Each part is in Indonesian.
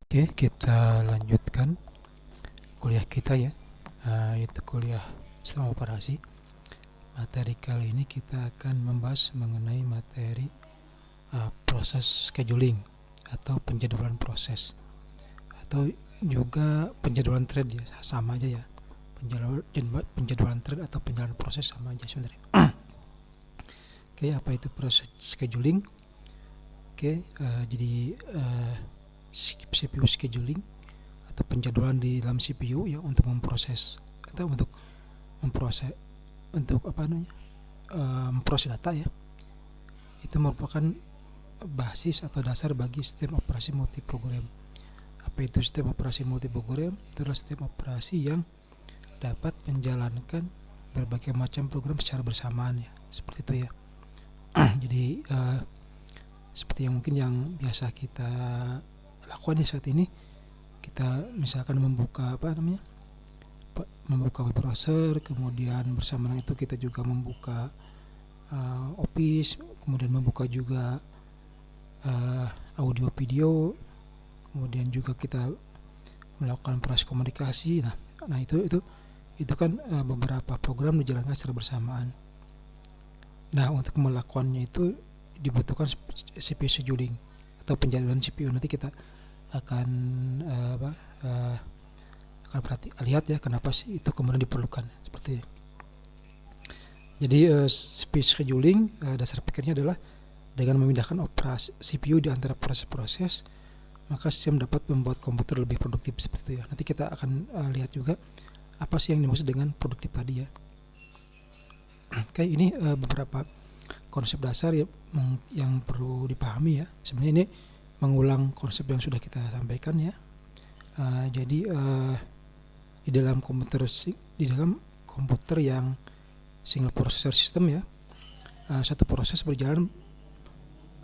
Oke, kita lanjutkan kuliah kita ya, yaitu kuliah sistem operasi. Materi kali ini kita akan membahas mengenai materi proses scheduling atau penjadwalan proses, atau juga penjadwalan thread ya, sama aja ya. Penjadwalan thread atau penjadwalan proses sama aja sebenarnya. Oke, apa itu proses scheduling? Oke, jadi CPU scheduling atau penjadwalan di dalam CPU ya untuk memproses atau untuk memproses memproses data ya. Itu merupakan basis atau dasar bagi sistem operasi multiprogram. Apa itu sistem operasi multiprogram? Itu adalah sistem operasi yang dapat menjalankan berbagai macam program secara bersamaan ya, seperti itu ya. Jadi seperti yang mungkin yang biasa kita lakukan ya saat ini, kita misalkan membuka web browser, kemudian bersama itu kita juga membuka Office, kemudian membuka juga audio video, kemudian juga kita melakukan proses komunikasi. Nah itu kan beberapa program dijalankan secara bersamaan. Nah, untuk melakukannya itu dibutuhkan CPU scheduling atau penjadwalan CPU. Nanti kita akan lihat ya kenapa sih itu kemudian diperlukan seperti itu. Jadi CPU scheduling dasar pikirnya adalah dengan memindahkan operasi CPU di antara proses-proses, maka sistem dapat membuat komputer lebih produktif seperti itu ya. Nanti kita akan lihat juga apa sih yang dimaksud dengan produktif tadi ya. Oke, ini beberapa konsep dasar ya, yang perlu dipahami ya. Sebenarnya ini mengulang konsep yang sudah kita sampaikan ya. Jadi di dalam komputer yang single processor system ya, satu proses berjalan,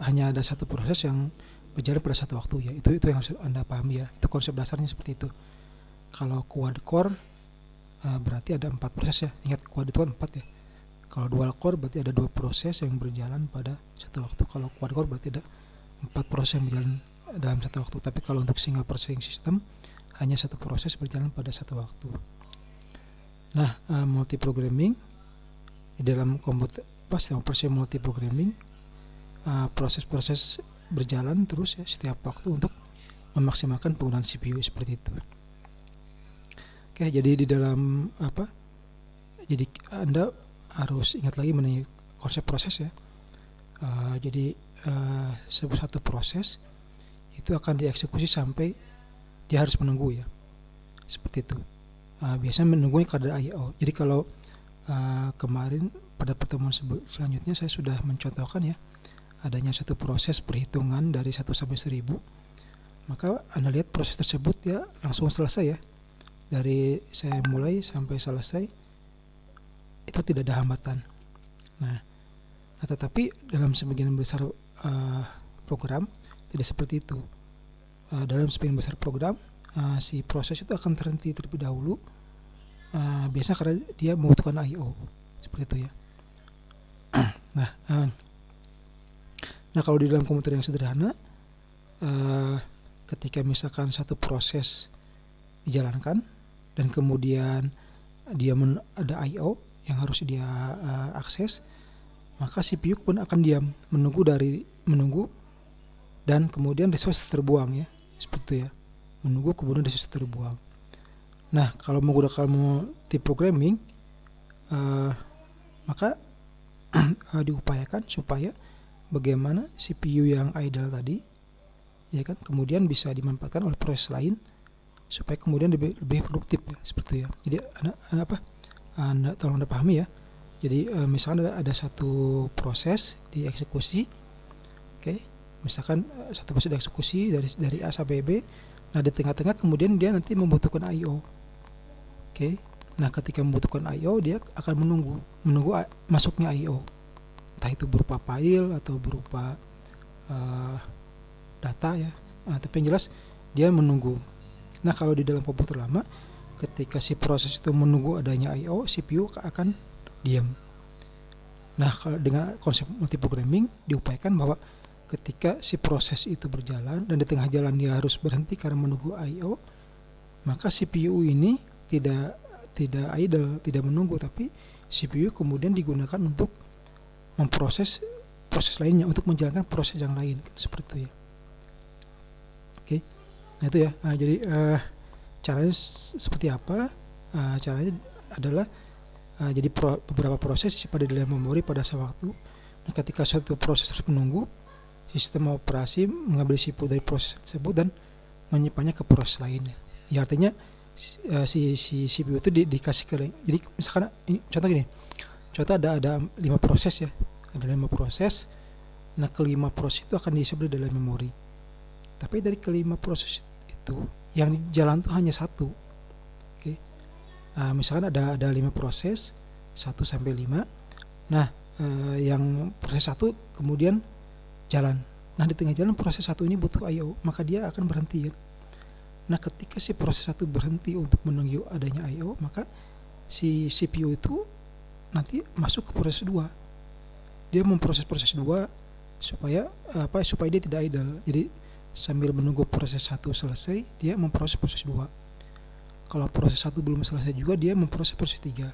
hanya ada satu proses yang berjalan pada satu waktu ya. Itu yang harus Anda pahami ya. Itu konsep dasarnya seperti itu. Kalau quad core berarti ada 4 proses ya. Ingat quad itu kan 4 ya. Kalau dual core berarti ada 2 proses yang berjalan pada satu waktu. Kalau quad core berarti ada 4 proses yang berjalan dalam satu waktu. Tapi kalau untuk single processing system hanya satu proses berjalan pada satu waktu. Nah, multiprogramming di dalam komputer sistem operasi multiprogramming, proses-proses berjalan terus ya setiap waktu untuk memaksimalkan penggunaan CPU seperti itu. Oke, jadi di dalam jadi Anda harus ingat lagi mengenai konsep proses ya. Jadi satu proses itu akan dieksekusi sampai dia harus menunggu ya, seperti itu. Biasanya menunggunya kadar I/O. Jadi kalau kemarin pada pertemuan selanjutnya saya sudah mencontohkan ya, adanya satu proses perhitungan dari 1 sampai 1000, maka Anda lihat proses tersebut ya langsung selesai ya. Dari saya mulai sampai selesai itu tidak ada hambatan. Nah tetapi dalam sebagian besar program tidak seperti itu. Dalam sebagian besar program si proses itu akan terhenti terlebih dahulu, biasa karena dia membutuhkan I/O seperti itu ya. Nah kalau di dalam komputer yang sederhana, ketika misalkan satu proses dijalankan dan kemudian dia ada I/O yang harus dia akses, maka CPU pun akan diam menunggu dan kemudian resource terbuang ya, seperti itu ya. Menunggu kemudian resource terbuang. Nah, kalau menggunakan multiprogramming, maka diupayakan supaya bagaimana CPU yang idle tadi ya kan kemudian bisa dimanfaatkan oleh proses lain supaya kemudian lebih produktif ya, seperti ya. Jadi Anda tolong Anda pahami ya. Jadi misalkan ada satu proses dieksekusi, oke. Misalkan satu proses dieksekusi dari A sampai B. Nah di tengah-tengah kemudian dia nanti membutuhkan I/O, oke. Nah ketika membutuhkan I/O dia akan menunggu masuknya I/O, entah itu berupa file atau berupa data ya. Tapi yang jelas dia menunggu. Nah kalau di dalam komputer lama, ketika si proses itu menunggu adanya I/O, CPU akan diam. Nah kalau dengan konsep multiprogramming diupayakan bahwa ketika si proses itu berjalan dan di tengah jalan dia harus berhenti karena menunggu I/O, maka CPU ini tidak tidak idle, tidak menunggu, tapi CPU kemudian digunakan untuk memproses proses lainnya, untuk menjalankan proses yang lain, seperti itu ya. Oke, nah itu ya. Jadi caranya seperti apa? Caranya adalah jadi beberapa proses pada dalam memori pada sewaktu. Nah, ketika suatu proses harus menunggu, sistem operasi mengambil CPU dari proses tersebut dan menyimpannya ke proses lainnya. Ya, artinya si CPU itu dikasih ke, jadi misalkan ini contoh gini, contoh ada 5 proses ya, ada 5 proses. Nah, kelima proses itu akan diisi dalam memori, tapi dari kelima proses itu yang jalan tuh hanya satu. Oke. Misalkan ada 5 proses 1 sampai 5. Nah, yang proses 1 kemudian jalan. Nah, di tengah jalan proses 1 ini butuh I/O, maka dia akan berhenti ya. Nah, ketika si proses 1 berhenti untuk menunggu adanya I/O, maka si CPU itu nanti masuk ke proses 2. Dia memproses proses 2 supaya supaya dia tidak idle. Jadi sambil menunggu proses 1 selesai, dia memproses proses 2. Kalau proses 1 belum selesai juga, dia memproses proses 3.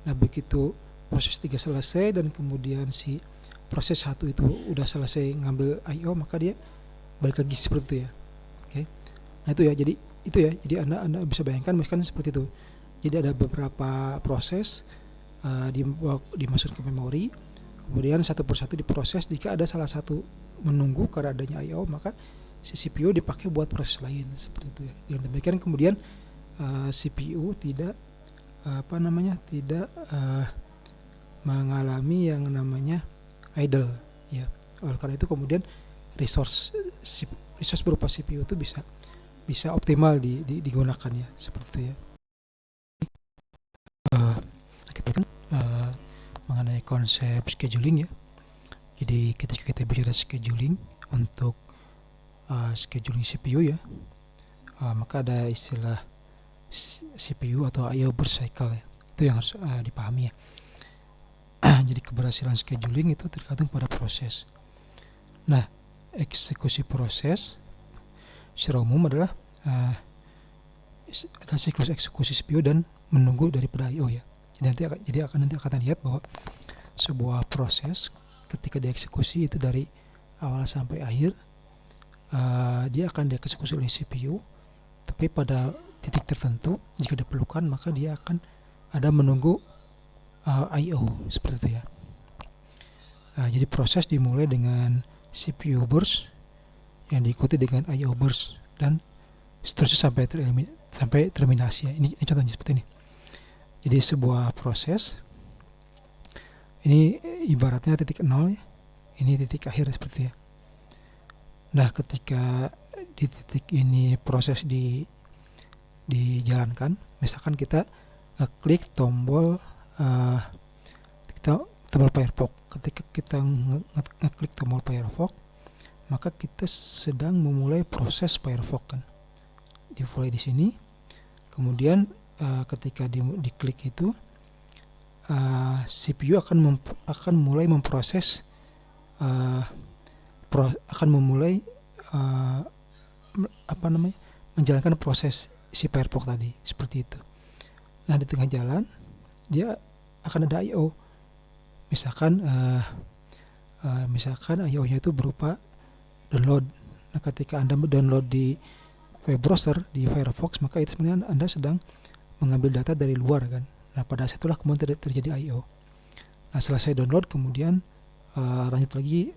Nah, begitu proses 3 selesai dan kemudian si proses 1 itu udah selesai ngambil I/O, maka dia balik lagi seperti itu ya. Oke. Nah, itu ya. Jadi Anda bisa bayangkan misalkan seperti itu. Jadi ada beberapa proses dimasukkan ke memori, kemudian satu persatu diproses. Jika ada salah satu menunggu karena adanya I/O, maka si CPU dipakai buat proses lain, seperti itu ya. Dengan demikian kemudian CPU tidak tidak mengalami yang namanya idle ya. Oleh karena itu kemudian resource berupa CPU itu bisa optimal digunakan ya, seperti itu ya. Kita kan mengenai konsep scheduling ya. Jadi ketika kita bicara scheduling untuk scheduling CPU ya, maka ada istilah CPU atau I/O burst cycle ya. Itu yang harus dipahami ya. Jadi keberhasilan scheduling itu tergantung pada proses. Nah, eksekusi proses secara umum adalah siklus eksekusi CPU dan menunggu daripada I/O ya. Nanti akan lihat bahwa sebuah proses ketika dieksekusi itu dari awal sampai akhir, dia akan dieksekusi oleh CPU, tapi pada titik tertentu jika diperlukan maka dia akan ada menunggu I/O, seperti itu ya. Jadi proses dimulai dengan CPU burst yang diikuti dengan I/O burst dan seterusnya sampai terminasi ya. Ini contohnya seperti ini. Jadi sebuah proses ini ibaratnya titik nol ya, ini titik akhir seperti ya. Nah, ketika di titik ini proses dijalankan, misalkan kita klik tombol Firefox. Ketika kita ngeklik tombol Firefox, maka kita sedang memulai proses Firefox kan. Dimulai di sini. Kemudian ketika diklik itu, CPU akan mulai memproses menjalankan proses si Firefox tadi, seperti itu. Nah, di tengah jalan dia akan ada I/O. Misalkan I/O-nya itu berupa download. Nah, ketika Anda download di web browser di Firefox, maka itu sebenarnya Anda sedang mengambil data dari luar kan. Nah, pada saat itulah kemudian terjadi I/O. Nah, selesai download kemudian lanjut lagi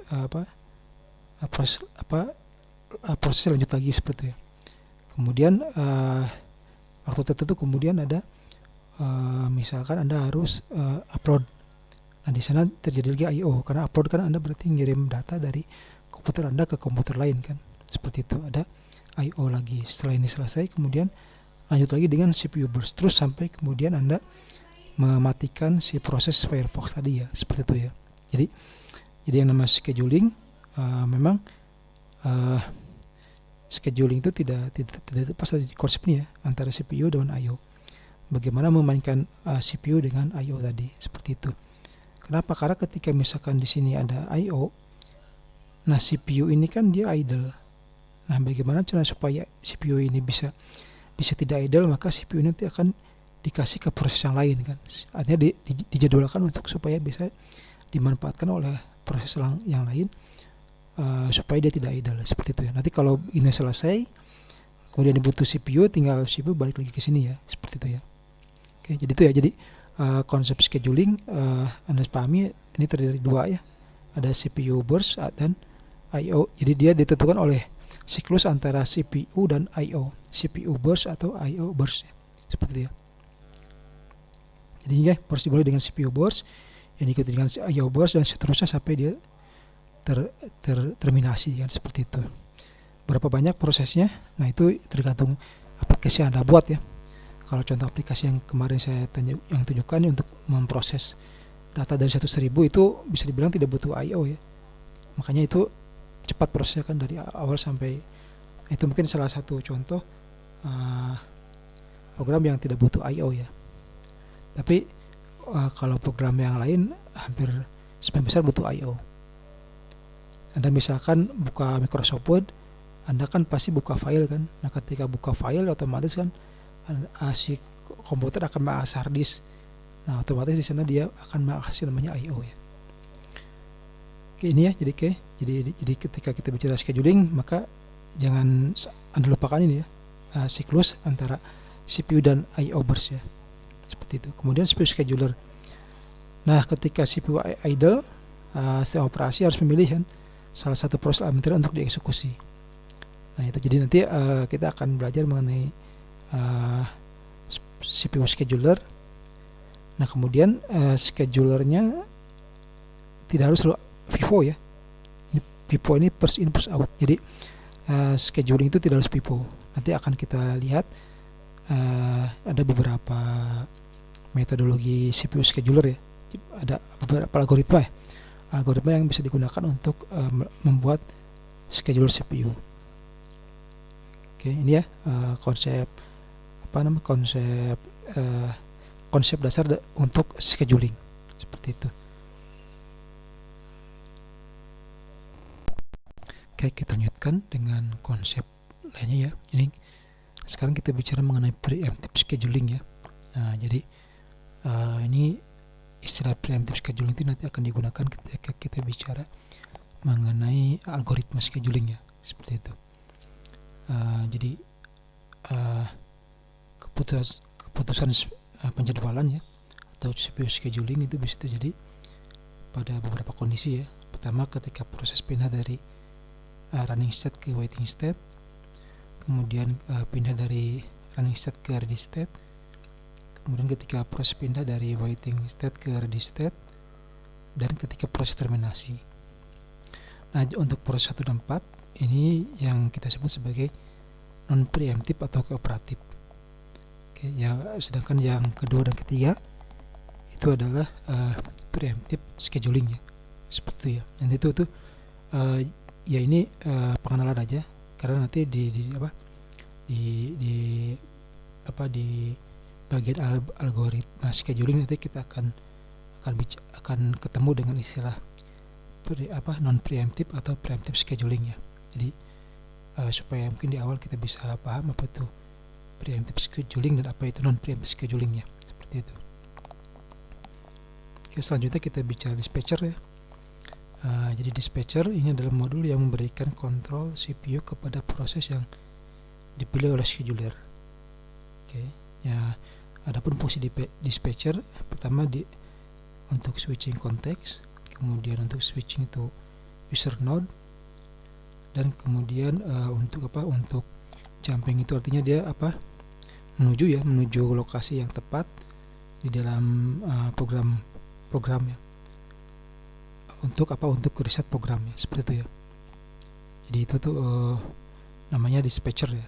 proses lanjut lagi seperti itu ya. Kemudian waktu tertentu kemudian ada misalkan Anda harus upload. Nah, di sana terjadi lagi I/O, karena upload kan Anda berarti ngirim data dari komputer Anda ke komputer lain kan. Seperti itu, ada I/O lagi. Setelah ini selesai kemudian lanjut lagi dengan CPU burst terus sampai kemudian Anda mematikan si proses Firefox tadi ya, seperti itu ya. Jadi yang namanya scheduling memang scheduling itu tidak pas di konsep ini ya, antara CPU dengan I/O. Bagaimana memainkan CPU dengan I/O tadi, seperti itu. Kenapa? Karena ketika misalkan di sini ada I/O, Nah, CPU ini kan dia idle. Nah, bagaimana cara supaya CPU ini bisa tidak idle? Maka CPU ini nanti akan dikasih ke proses yang lain kan. Artinya dijadwalkan untuk supaya bisa dimanfaatkan oleh proses yang lain, supaya dia tidak idle, seperti itu ya. Nanti kalau ini selesai, kemudian dibutuh CPU, tinggal CPU balik lagi ke sini ya, seperti itu ya. Oke, jadi itu ya. Jadi konsep scheduling Anda pahami ini terdiri dari dua ya. Ada CPU burst dan I/O. Jadi dia ditentukan oleh siklus antara CPU dan I/O. CPU burst atau I/O burst ya. Seperti itu ya. Jadi ya, proses dimulai dengan CPU burst, yang diikuti dengan I/O burst, dan seterusnya sampai dia terminasi kan, seperti itu. Berapa banyak prosesnya? Nah, itu tergantung aplikasi yang Anda buat ya. Kalau contoh aplikasi yang kemarin saya tunjukkan ya, untuk memproses data dari 100.000 itu bisa dibilang tidak butuh I/O ya. Makanya itu cepat prosesnya kan dari awal sampai. Itu mungkin salah satu contoh program yang tidak butuh I/O ya. Tapi kalau program yang lain hampir sebagian besar butuh I/O. Anda misalkan buka Microsoft Word, Anda kan pasti buka file kan. Nah, ketika buka file otomatis kan si komputer akan mengakses hard disk. Nah, otomatis di sana dia akan mengakses namanya I/O ya. Oke, ini ya. Jadi ketika kita bicara scheduling, maka jangan Anda lupakan ini ya, siklus antara CPU dan I/O burst ya. Seperti itu. Kemudian CPU scheduler. Nah, ketika CPU idle, sistem operasi harus memilih kan salah satu proses elementer untuk dieksekusi. Nah, itu jadi nanti kita akan belajar mengenai CPU scheduler. Nah, kemudian schedulernya tidak harus FIFO ya. FIFO ini first in first out. Jadi scheduling itu tidak harus FIFO. Nanti akan kita lihat ada beberapa metodologi CPU scheduler ya. Ada beberapa algoritma ya. Algoritma yang bisa digunakan untuk membuat scheduler CPU. Oke, ini ya konsep dasar untuk scheduling, seperti itu. Oke, kita lanjutkan dengan konsep lainnya ya. Ini sekarang kita bicara mengenai preemptive scheduling ya. Nah, jadi ini istilah preemptive scheduling itu nanti akan digunakan ketika kita bicara mengenai algoritma scheduling ya, seperti itu. Jadi keputusan penjadwalan ya atau CPU scheduling itu bisa terjadi pada beberapa kondisi ya. Pertama, ketika proses pindah dari running state ke waiting state, kemudian pindah dari running state ke ready state, kemudian ketika proses pindah dari waiting state ke ready state, dan ketika proses terminasi. Nah, untuk proses 1 dan 4 ini yang kita sebut sebagai non preemptive atau kooperatif. Oke, ya, sedangkan yang kedua dan ketiga itu adalah preemptive scheduling ya, seperti itu ya. Dan itu tuh ya ini pengenalan aja, karena nanti di bagian algoritma scheduling nanti kita akan ketemu dengan istilah non preemptive atau preemptive scheduling ya. Jadi supaya mungkin di awal kita bisa paham apa itu preemptive scheduling dan apa itu non preemptive scheduling ya, seperti itu. Oke, selanjutnya kita bicara dispatcher ya. Jadi dispatcher ini adalah modul yang memberikan kontrol CPU kepada proses yang dipilih oleh scheduler. Oke, ya, adapun fungsi dispatcher pertama untuk switching konteks, kemudian untuk switching to user node, dan kemudian untuk jumping itu artinya dia menuju lokasi yang tepat di dalam program ya. Untuk reset programnya, seperti itu ya. Jadi itu tuh namanya dispatcher ya.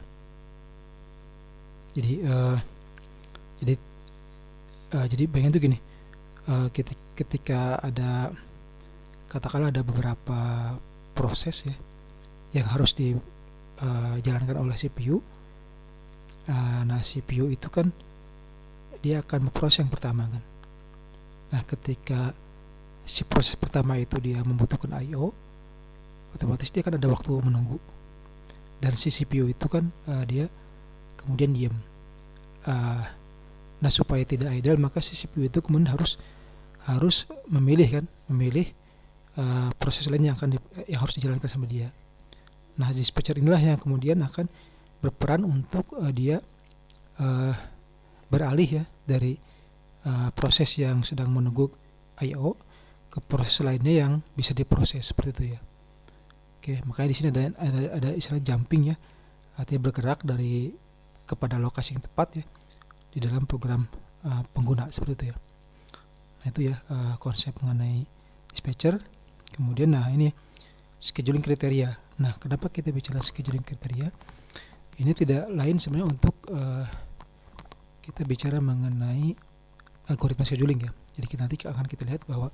Jadi bayangin tuh gini, ketika katakanlah ada beberapa proses ya yang harus dijalankan oleh CPU. Nah, CPU itu kan dia akan memproses yang pertama kan. Nah, ketika si proses pertama itu dia membutuhkan I/O, otomatis dia kan ada waktu menunggu, dan si CPU itu kan dia kemudian diam. Nah, supaya tidak idle, maka si CPU itu kemudian harus memilih proses lain yang harus dijalankan sama dia. Nah, dispatcher inilah yang kemudian akan berperan untuk dia beralih ya dari proses yang sedang menunggu I/O ke proses lainnya yang bisa diproses, seperti itu ya. Oke, makanya di sini ada istilah jumping ya, artinya bergerak dari kepada lokasi yang tepat ya di dalam program pengguna, seperti itu ya. Nah, itu ya konsep mengenai dispatcher. Kemudian ini scheduling kriteria. Nah, kenapa kita bicara scheduling kriteria? Ini tidak lain sebenarnya untuk kita bicara mengenai algoritma scheduling ya. Jadi nanti akan kita lihat bahwa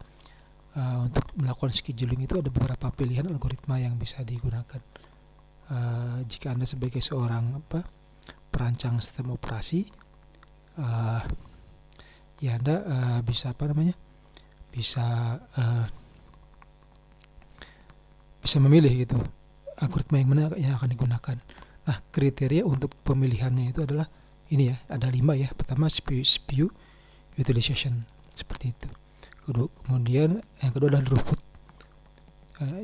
untuk melakukan scheduling itu ada beberapa pilihan algoritma yang bisa digunakan. Jika Anda sebagai seorang perancang sistem operasi, ya Anda bisa bisa memilih gitu algoritma yang mana yang akan digunakan. Nah, kriteria untuk pemilihannya itu adalah ini ya, ada 5 ya. Pertama, CPU utilization, seperti itu. Kemudian yang kedua adalah throughput.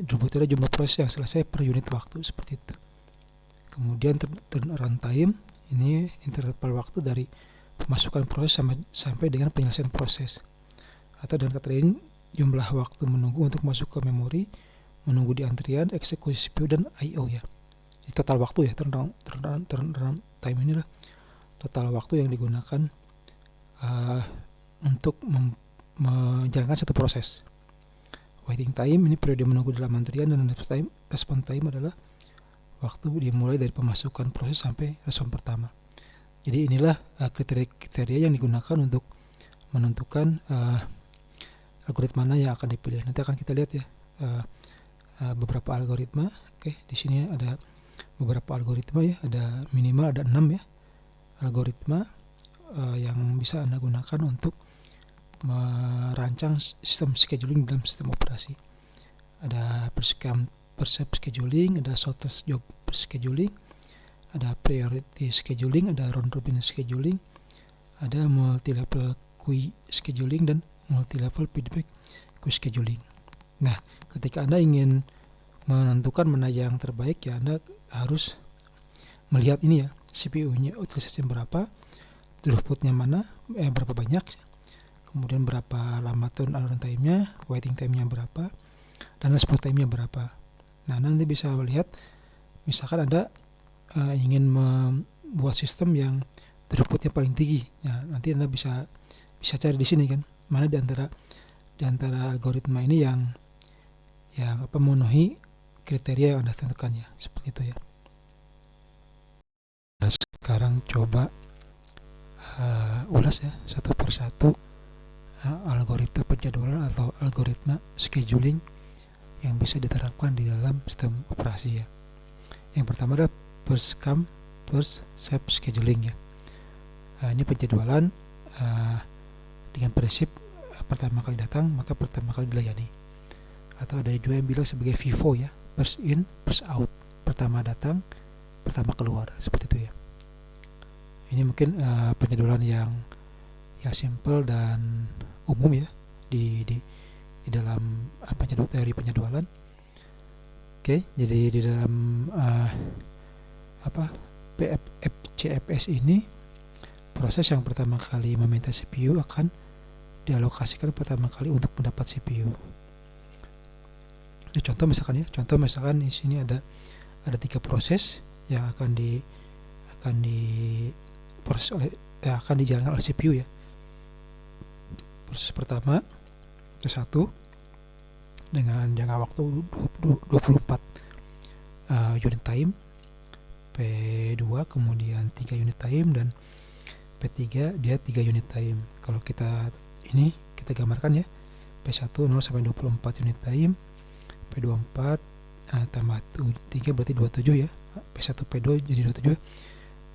Throughput itu adalah jumlah proses yang selesai per unit waktu, seperti itu. Kemudian turnaround time, ini interval waktu dari pemasukan proses sampai dengan penyelesaian proses. Atau dengan kata lain, jumlah waktu menunggu untuk masuk ke memori, menunggu di antrian, eksekusi CPU dan I/O ya. Jadi total waktu ya, turnaround time inilah total waktu yang digunakan untuk menjalankan satu proses. Waiting time ini periode menunggu dalam antrian, dan response time adalah waktu dimulai dari pemasukan proses sampai respon pertama. Jadi inilah kriteria yang digunakan untuk menentukan algoritma mana yang akan dipilih. Nanti akan kita lihat ya beberapa algoritma. Oke, di sini ada beberapa algoritma ya, ada minimal ada 6 ya algoritma yang bisa Anda gunakan untuk merancang sistem scheduling dalam sistem operasi. Ada percept scheduling, ada shortest job scheduling, ada priority scheduling, ada round robin scheduling, ada multi-level queue scheduling, dan multi-level feedback queue scheduling. Nah, ketika Anda ingin menentukan mana yang terbaik ya, Anda harus melihat ini ya, CPU-nya utilisasi berapa, throughput-nya mana, berapa banyak, kemudian berapa lama turnaround time-nya, waiting time-nya berapa, dan response time-nya berapa. Nah, nanti bisa melihat misalkan Anda ingin membuat sistem yang throughput-nya paling tinggi. Nah, nanti Anda bisa cari di sini kan, mana di antara algoritma ini yang memenuhi kriteria yang Anda tentukan ya, seperti itu ya. Nah, sekarang coba ulas ya satu persatu algoritma penjadwalan atau algoritma scheduling yang bisa diterapkan di dalam sistem operasi ya. Yang pertama adalah first come first serve scheduling ya. Ini penjadwalan dengan prinsip pertama kali datang maka pertama kali dilayani, atau ada juga yang bilang sebagai FIFO ya, first in first out, pertama datang pertama keluar, seperti itu ya. Ini mungkin penjadwalan yang simple dan umum ya di dalam teori penjadwalan. Oke, jadi di dalam CFS ini, proses yang pertama kali meminta CPU akan dialokasikan pertama kali untuk mendapat CPU. Ini contoh misalkan di sini ada 3 proses yang akan dijalankan oleh CPU ya. Proses pertama P1 dengan jangka waktu 24 unit time, P2 kemudian 3 unit time, dan P3 dia 3 unit time. Kalau kita gambarkan ya, P1 0 sampai 24 unit time, P2 4 tambah 3 berarti 27 ya, P1 P2 jadi 27.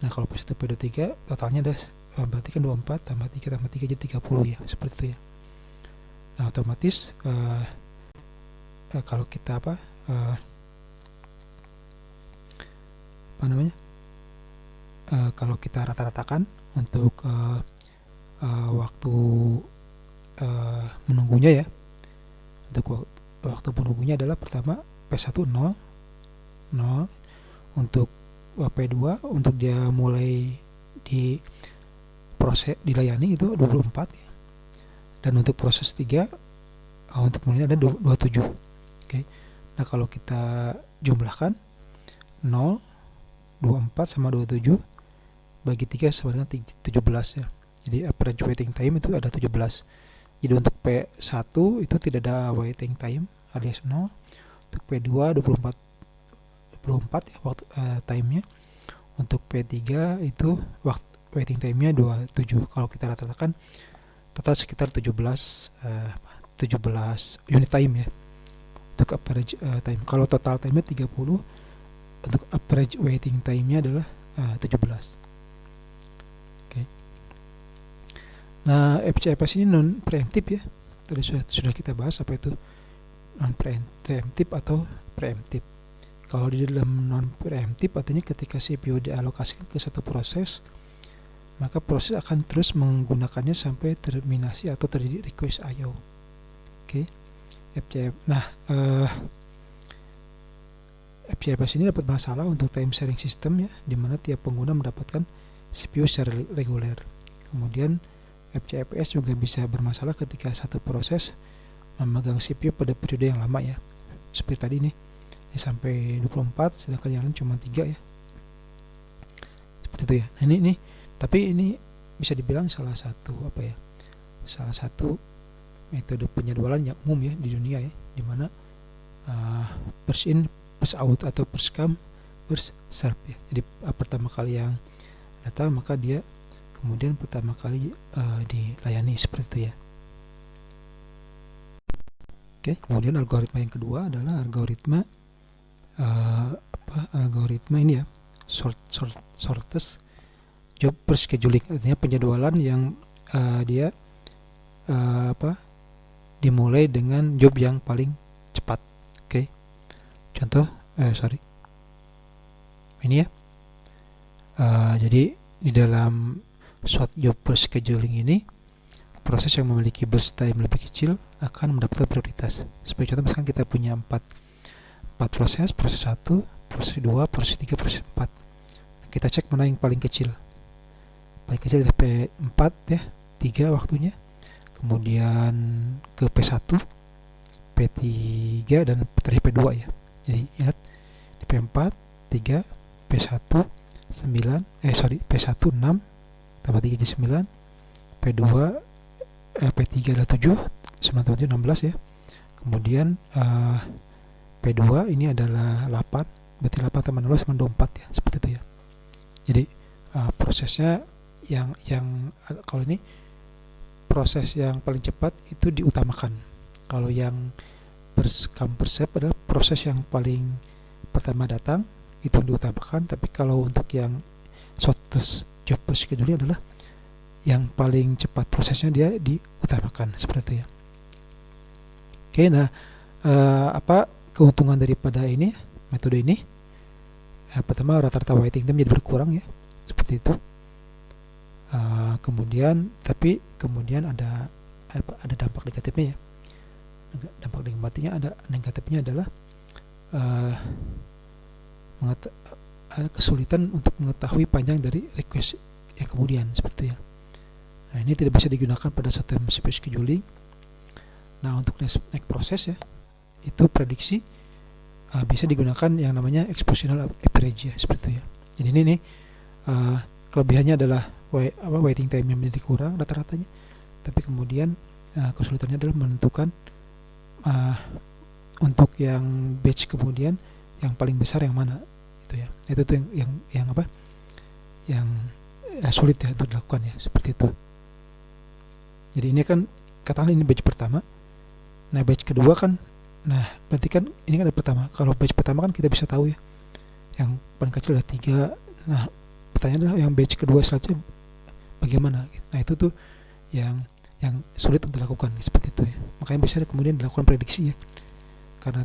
Nah, kalau P1 P2 3 totalnya ada berarti kan 24 tambah 3 tambah 3 jadi 30 ya, seperti itu ya. Nah, otomatis kalau kita apa namanya, kalau kita rata-ratakan untuk waktu menunggunya ya, untuk waktu menunggunya adalah pertama P1 0, untuk P2 untuk dia mulai di proses dilayani itu 24 ya. Dan untuk proses 3 untuk mulai ada 27. Oke. Nah, kalau kita jumlahkan 0, 24 sama 27 bagi 3 sama dengan 17 ya. Jadi average waiting time itu ada 17. Jadi untuk P1 itu tidak ada waiting time alias 0. Untuk P2 24 ya waktu time-nya. Untuk P3 itu waktu waiting time-nya 27. Kalau kita rata-ratakan total sekitar 17 unit time ya. Untuk average time. Kalau total time-nya 30, untuk average waiting time-nya adalah 17. Oke. Nah, FCFS ini non preemptive ya. Tadi sudah kita bahas apa itu non preemptive atau preemptive. Kalau di dalam non preemptive artinya ketika CPU dialokasikan ke satu proses, maka proses akan terus menggunakannya sampai terminasi atau terjadi request IO. Oke. FCF. Nah, FCFS ini dapat masalah untuk time sharing system ya, di mana tiap pengguna mendapatkan CPU secara reguler. Kemudian FCFS juga bisa bermasalah ketika satu proses memegang CPU pada periode yang lama ya. Seperti tadi nih, sampai 24 sedangkan yang lain cuma 3 ya. Seperti itu ya. Nah, ini tapi ini bisa dibilang salah satu metode penjadwalan yang umum ya di dunia ya, di mana first in first out atau first come first serve ya. Jadi pertama kali yang datang maka dia kemudian pertama kali dilayani, seperti itu ya. Oke, kemudian algoritma yang kedua adalah algoritma ini ya, shortest job scheduling, artinya penjadwalan yang dia dimulai dengan job yang paling cepat. Oke. Contoh ini ya. Jadi di dalam short job scheduling ini, proses yang memiliki burst time lebih kecil akan mendapatkan prioritas. Sebagai contoh, misalkan kita punya 4 proses 1, proses 2, proses 3, proses 4. Kita cek mana yang paling kecil. Paling kecil adalah P4 ya, 3 waktunya. Kemudian ke P1, P3 dan terakhir P2 ya. Jadi ingat, di P4 3, P1 P1 6 tambah 3 jadi 9, P2 P3 adalah 7, 9 tambah 7 16 ya. Kemudian P2 ini adalah 8, berarti 8 tambah 16 sama 24 ya, seperti itu ya. Jadi prosesnya yang kalau ini proses yang paling cepat itu diutamakan. Kalau yang first come first serve adalah proses yang paling pertama datang itu diutamakan, tapi kalau untuk yang shortest job scheduling adalah yang paling cepat prosesnya dia diutamakan, seperti itu ya. Oke, nah apa keuntungan daripada ini metode ini? Pertama, rata-rata waiting time jadi berkurang ya, seperti itu. Kemudian ada dampak negatifnya ya. Dampak negatifnya adalah ada kesulitan untuk mengetahui panjang dari request yang kemudian, seperti ya. Nah, ini tidak bisa digunakan pada short-term CPU scheduling. Nah, untuk next proses ya, itu prediksi bisa digunakan yang namanya exponential average ya, seperti itu ya. Jadi ini nih kelebihannya adalah waiting time yang menjadi kurang rata-ratanya, tapi kemudian kesulitannya adalah menentukan untuk yang batch kemudian yang paling besar yang mana, itu ya. Itu tuh yang sulit ya untuk dilakukan ya, seperti itu. Jadi ini kan katakan ini batch pertama. Nah, batch kedua kan, berarti kan ini kan ada pertama. Kalau batch pertama kan kita bisa tahu ya, yang paling kecil ada 3. Nah, pertanyaannya adalah yang batch kedua selanjutnya bagaimana? Nah, itu tuh yang sulit untuk dilakukan, seperti itu ya. Makanya bisa kemudian dilakukan prediksi ya, karena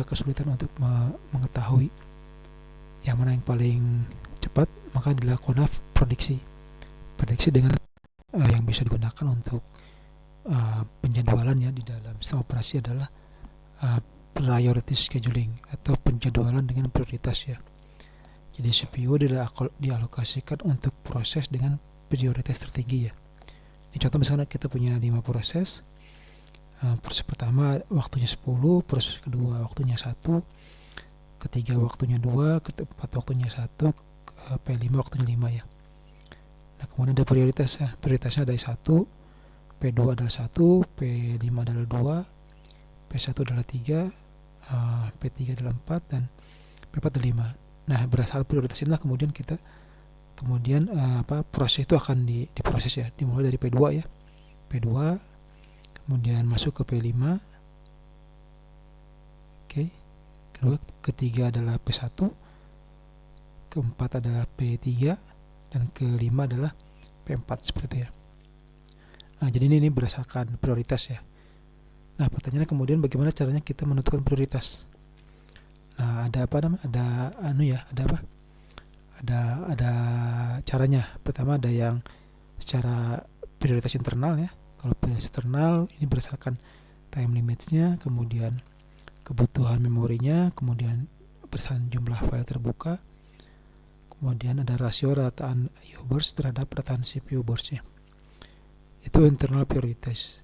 kesulitan untuk mengetahui yang mana yang paling cepat, maka dilakukan prediksi dengan yang bisa digunakan untuk penjadwalan ya di dalam sistem operasi adalah priority scheduling atau penjadwalan dengan prioritas ya. Jadi CPU dialokasikan untuk proses dengan prioritas tertinggi ya. Ini contoh misalnya kita punya 5 proses. Proses pertama waktunya 10, proses kedua waktunya 1, ketiga waktunya 2, keempat waktunya 1, P5 waktunya 5 ya. Nah, kemudian ada prioritasnya. Prioritasnya ada 1, P2 adalah 1, P5 adalah 2, P1 adalah 3, P3 adalah 4, dan P4 adalah 5. Nah, berdasarkan prioritas inilah kemudian proses itu akan diproses ya. Dimulai dari P2 ya. P2 kemudian masuk ke P5. Oke. Ketiga adalah P1, keempat adalah P3, dan kelima adalah P4 seperti itu ya. Nah, jadi ini berdasarkan prioritas ya. Nah, pertanyaannya kemudian bagaimana caranya kita menentukan prioritas? Nah, ada caranya. Pertama ada yang secara prioritas internal ya. Kalau prioritas internal ini berdasarkan time limitnya, kemudian kebutuhan memorinya, kemudian berdasarkan jumlah file terbuka, kemudian ada rasio rataan IO burst terhadap rataan CPU burstnya. Itu internal prioritas.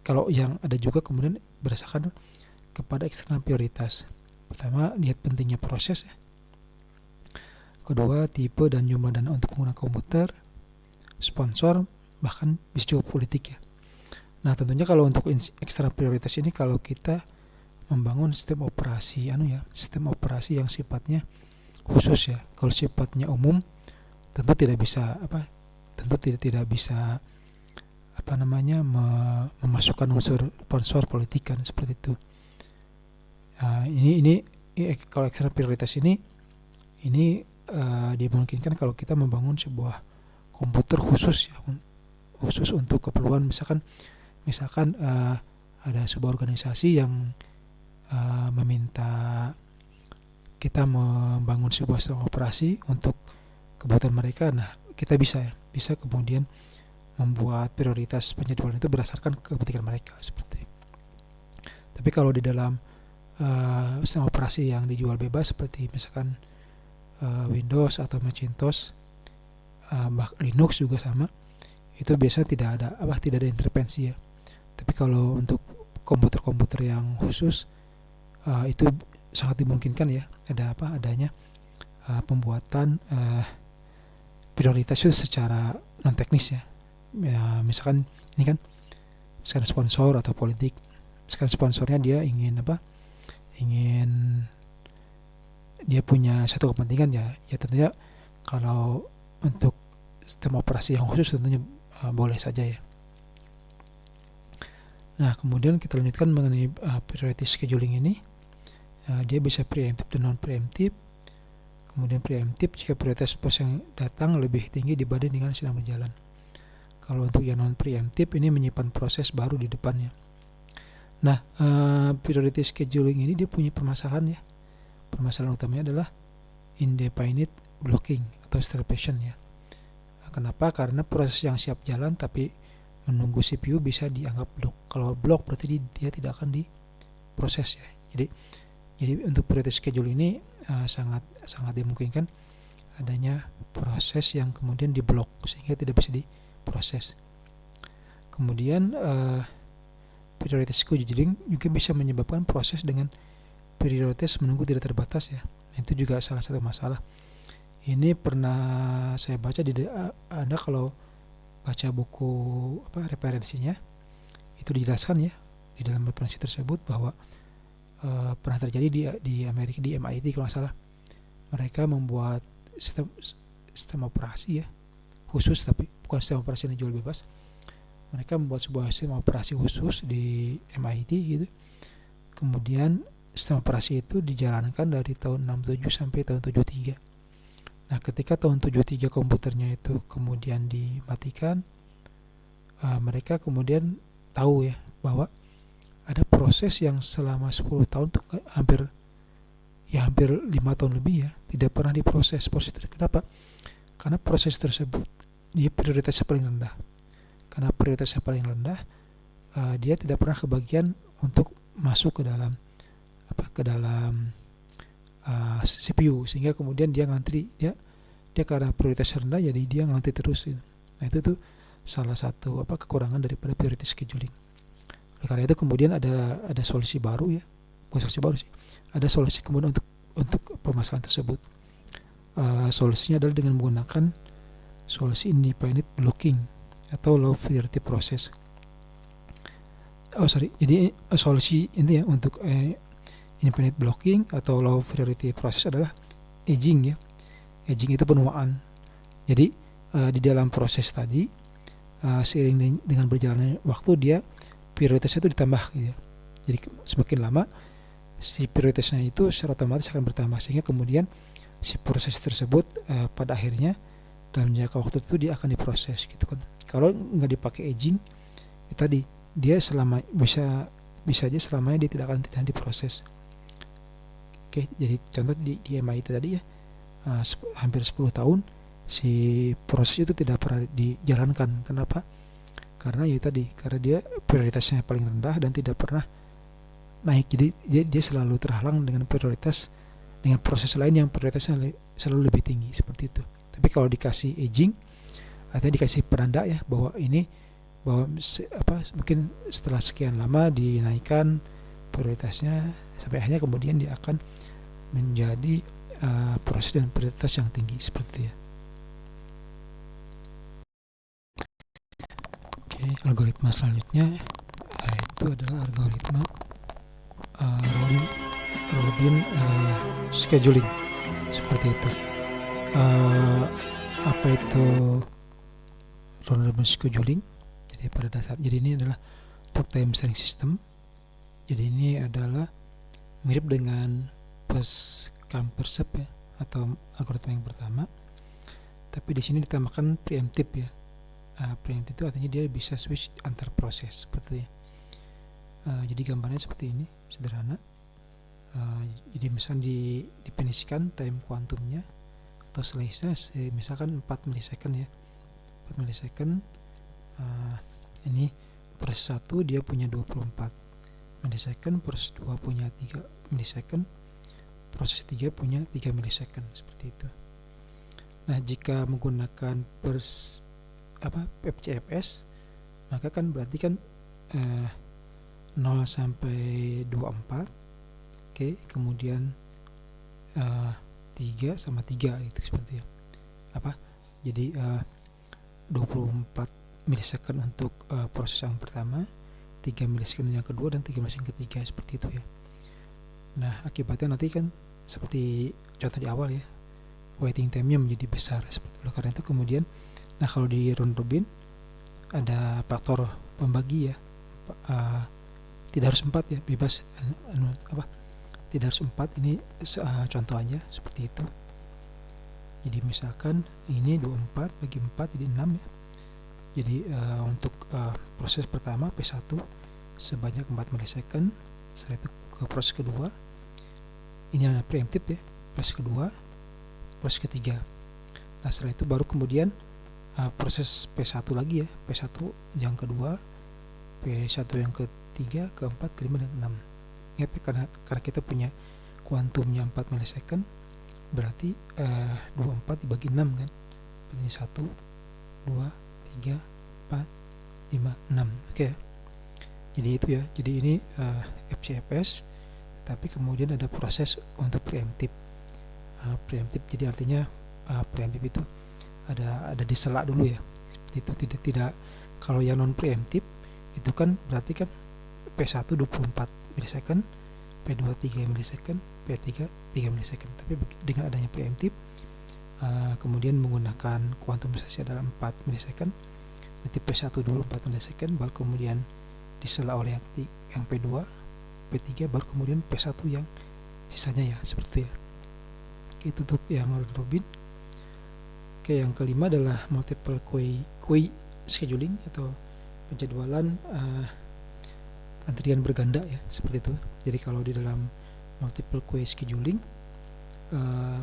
Kalau yang ada juga kemudian berdasarkan kepada eksternal prioritas. Pertama, lihat pentingnya proses ya. Kedua, tipe dan jumlah dana untuk pengguna komputer, sponsor, bahkan bisa juga politik ya. Nah, tentunya kalau untuk eksternal prioritas ini, kalau kita membangun sistem operasi sistem operasi yang sifatnya khusus ya. Kalau sifatnya umum, tentu tidak bisa memasukkan unsur sponsor politik kan, seperti itu. Ini kalau eksternal prioritas ini dimungkinkan kalau kita membangun sebuah komputer khusus ya, khusus untuk keperluan misalkan ada sebuah organisasi yang meminta kita membangun sebuah sistem operasi untuk kebutuhan mereka. Nah, kita bisa kemudian membuat prioritas penjadwalan itu berdasarkan kepentingan mereka seperti. Tapi kalau di dalam sistem operasi yang dijual bebas seperti misalkan Windows atau Macintosh, Linux juga sama, itu biasanya tidak ada intervensi ya. Tapi kalau untuk komputer-komputer yang khusus, itu sangat dimungkinkan ya, adanya pembuatan prioritas itu secara non teknis ya. Misalkan ini kan misalkan sponsor atau politik, misalkan sponsornya dia ingin dia punya satu kepentingan ya tentunya kalau untuk sistem operasi yang khusus tentunya boleh saja ya. Nah, kemudian kita lanjutkan mengenai priority scheduling ini. Dia bisa preemptif dan non preemptif. Kemudian preemptif jika prioritas pos yang datang lebih tinggi dibanding dengan sedang berjalan. Kalau untuk yang non preemptif ini menyimpan proses baru di depannya. Nah, priority scheduling ini dia punya permasalahan ya. Permasalahan utamanya adalah indefinite blocking atau starvation ya. Kenapa? Karena proses yang siap jalan tapi menunggu CPU bisa dianggap blok. Kalau blok berarti dia tidak akan diproses ya. Jadi untuk priority schedule ini sangat dimungkinkan adanya proses yang kemudian diblok sehingga tidak bisa diproses. Kemudian priority scheduling juga bisa menyebabkan proses dengan prioritas menunggu tidak terbatas ya. Itu juga salah satu masalah. Ini pernah saya baca Anda kalau baca buku referensinya itu dijelaskan ya di dalam referensi tersebut bahwa pernah terjadi di Amerika, di MIT kalau nggak salah. Mereka membuat sistem operasi ya khusus, tapi bukan sistem operasi yang dijual bebas. Mereka membuat sebuah sistem operasi khusus di MIT gitu. Kemudian sistem operasi itu dijalankan dari tahun 67 sampai tahun 73. Nah, ketika tahun 73 komputernya itu kemudian dimatikan, mereka kemudian tahu ya bahwa ada proses yang selama 10 tahun tuh hampir ya hampir 5 tahun lebih ya tidak pernah diproses proses itu. Kenapa? Karena proses tersebut dia prioritasnya paling rendah. Karena prioritasnya paling rendah, dia tidak pernah kebagian untuk masuk ke dalam ke dalam CPU, sehingga kemudian dia ngantri, dia karena prioritas rendah jadi dia ngantri terus gitu. Nah itu tuh salah satu kekurangan daripada priority scheduling. Oleh karena itu kemudian ada solusi baru ya, bukan solusi baru sih, ada solusi kemudian untuk permasalahan tersebut. Solusinya adalah dengan menggunakan solusi independent blocking atau low priority process. Jadi solusi ini ya untuk independent blocking atau low priority process adalah aging ya. Aging itu penuaan. Jadi di dalam proses tadi seiring dengan berjalannya waktu dia prioritasnya itu ditambah gitu ya. Jadi semakin lama si prioritasnya itu secara otomatis akan bertambah, sehingga kemudian si proses tersebut pada akhirnya dalam jangka waktu itu dia akan diproses gitu kan. Kalau nggak dipakai aging ya tadi dia selama bisa aja selamanya dia tidak akan diproses. Oke, jadi contoh di MIT tadi ya, hampir 10 tahun si proses itu tidak pernah dijalankan. Kenapa? Karena ya tadi, karena dia prioritasnya paling rendah dan tidak pernah naik. Jadi dia selalu terhalang dengan proses lain yang prioritasnya selalu lebih tinggi seperti itu. Tapi kalau dikasih aging, artinya dikasih penanda ya bahwa mungkin setelah sekian lama dinaikkan prioritasnya sampai akhirnya kemudian dia akan menjadi proses dan prioritas yang tinggi seperti ya. Oke, algoritma selanjutnya itu adalah algoritma Robin scheduling seperti itu. Apa itu round robin scheduling? Jadi pada dasar, jadi ini adalah untuk time sharing system. Jadi ini adalah mirip dengan first come first serve ya, atau algoritma yang pertama. Tapi di sini ditambahkan preemptive ya. Preemptive itu artinya dia bisa switch antar proses seperti ya. Jadi gambarnya seperti ini, sederhana. Jadi misalnya didefinisikan time kuantumnya atau slice-nya misalkan 4 milisecond ya. 4 milisecond. Ini proses 1 dia punya 24 milisecond, proses 2 punya 3 milisecond, proses 3 punya 3 milisecond seperti itu. Nah, jika menggunakan FCFS, maka kan berarti kan 0 sampai 24. Oke, kemudian 3 sama 3 itu seperti ya. Jadi 24 milisecond untuk proses yang pertama, 3 milisecond yang kedua, dan 3 milisecond ketiga seperti itu ya. Nah, akibatnya nanti kan seperti contoh di awal ya, waiting time-nya menjadi besar seperti itu. Karena itu kemudian, nah kalau di round robin ada faktor pembagi ya, tidak harus 4 ya, bebas tidak harus 4. Ini contoh aja seperti itu. Jadi misalkan ini 24 bagi 4 jadi 6 ya. Jadi untuk proses pertama P1 sebanyak 4 milisecond. Setelah itu ke proses kedua, ini ada preemptive ya, proses kedua, proses ketiga. Nah setelah itu baru kemudian proses P1 lagi ya, P1 yang kedua, P1 yang ketiga, keempat, kelima, dan keenam. Ingat ya, karena kita punya kuantumnya 4 milisecond, berarti 24 dibagi 6 kan, berarti 1, 2, 3, 4, 5, 6. Oke. Jadi itu ya. Jadi ini FCFS, tapi kemudian ada proses untuk preemptive. Preemptive jadi artinya preemptive itu ada disela dulu ya. Seperti itu, tidak kalau yang non preemptive itu kan berarti kan P1 24 milisecond, P2 3 milisecond, P3 3 milisecond. Tapi dengan adanya preemptive, kemudian menggunakan kuantum sesi adalah 4 milisecond, nanti P1 dulu 4 milisecond, baru kemudian disela oleh yang P2, P3, baru kemudian P1 yang sisanya ya, seperti ya. Oke, itu untuk yang round robin. Oke, yang kelima adalah multiple queue scheduling atau penjadwalan antrian berganda ya, seperti itu. Jadi kalau di dalam multiple queue scheduling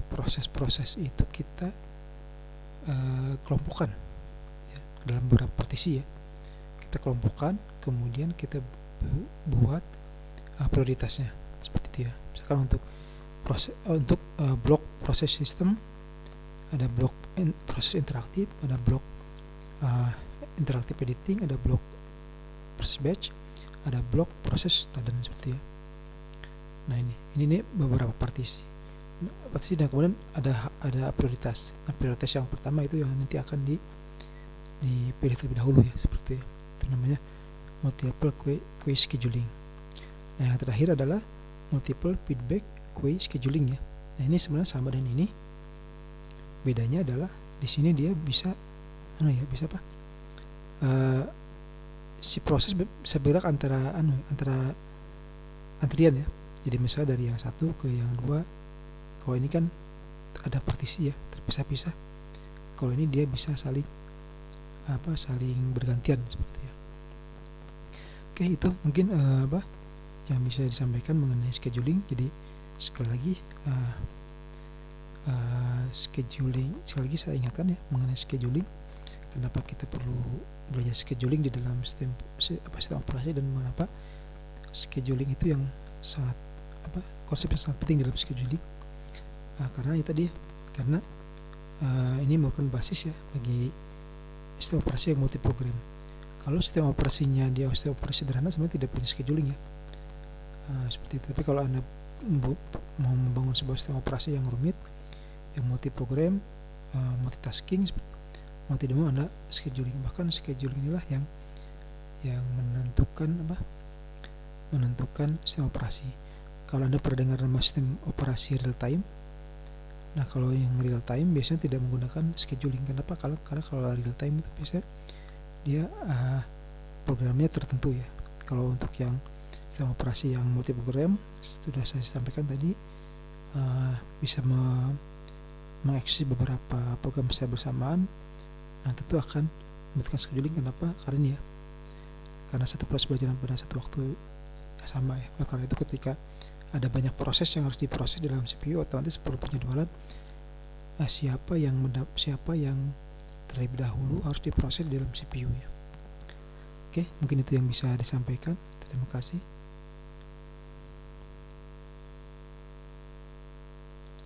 proses-proses itu kita kelompokkan ya, dalam beberapa partisi ya. Kita kelompokkan, kemudian kita buat prioritasnya seperti itu ya. Misalkan untuk blok proses sistem ada blok proses interaktif, ada blok interaktif editing, ada blok proses batch, ada blok proses dan seperti ya. Nah ini beberapa partisi dan kemudian ada prioritas. Nah prioritas yang pertama itu yang nanti akan dipilih terlebih dahulu ya, seperti itu namanya multiple queue scheduling. Nah yang terakhir adalah multiple feedback queue scheduling ya. Nah ini sebenarnya sama dengan ini, bedanya adalah di sini dia bisa bisa apa si proses bisa bergerak antara antrian ya. Jadi misalnya dari yang satu ke yang dua, kalau ini kan ada partisi ya, terpisah-pisah. Kalau ini dia bisa saling bergantian seperti ya. Oke, itu mungkin yang bisa disampaikan mengenai scheduling. Jadi sekali lagi scheduling, sekali lagi saya ingatkan ya mengenai scheduling. Kenapa kita perlu belajar scheduling di dalam sistem operasi, dan mengapa scheduling itu yang sangat konsep yang sangat penting dalam scheduling. Karena itu tadi, karena ini merupakan basis ya bagi sistem operasi yang multiprogram. Kalau sistem operasinya dia sistem operasi sederhana, sebenarnya tidak punya scheduling ya, seperti itu. Tapi kalau Anda mau membangun sebuah sistem operasi yang rumit, yang multiprogram, multitasking, mau tidak mau Anda scheduling. Bahkan scheduling inilah yang menentukan sistem operasi. Kalau Anda pernah dengar nama sistem operasi real time, nah kalau yang real time biasanya tidak menggunakan scheduling. Kenapa? Karena kalau real time itu biasanya dia programnya tertentu ya. Kalau untuk yang sistem operasi yang multiprogram, sudah saya sampaikan tadi, bisa mengeksekusi beberapa program secara bersamaan. Nah tentu akan membutuhkan scheduling. Kenapa? Karena satu proses berjalan pada satu waktu yang sama ya. Nah, karena itu ketika ada banyak proses yang harus diproses dalam CPU, otomatis perlu penjadwalan siapa yang terlebih dahulu harus diproses di dalam CPU ya. Oke, mungkin itu yang bisa disampaikan. Terima kasih.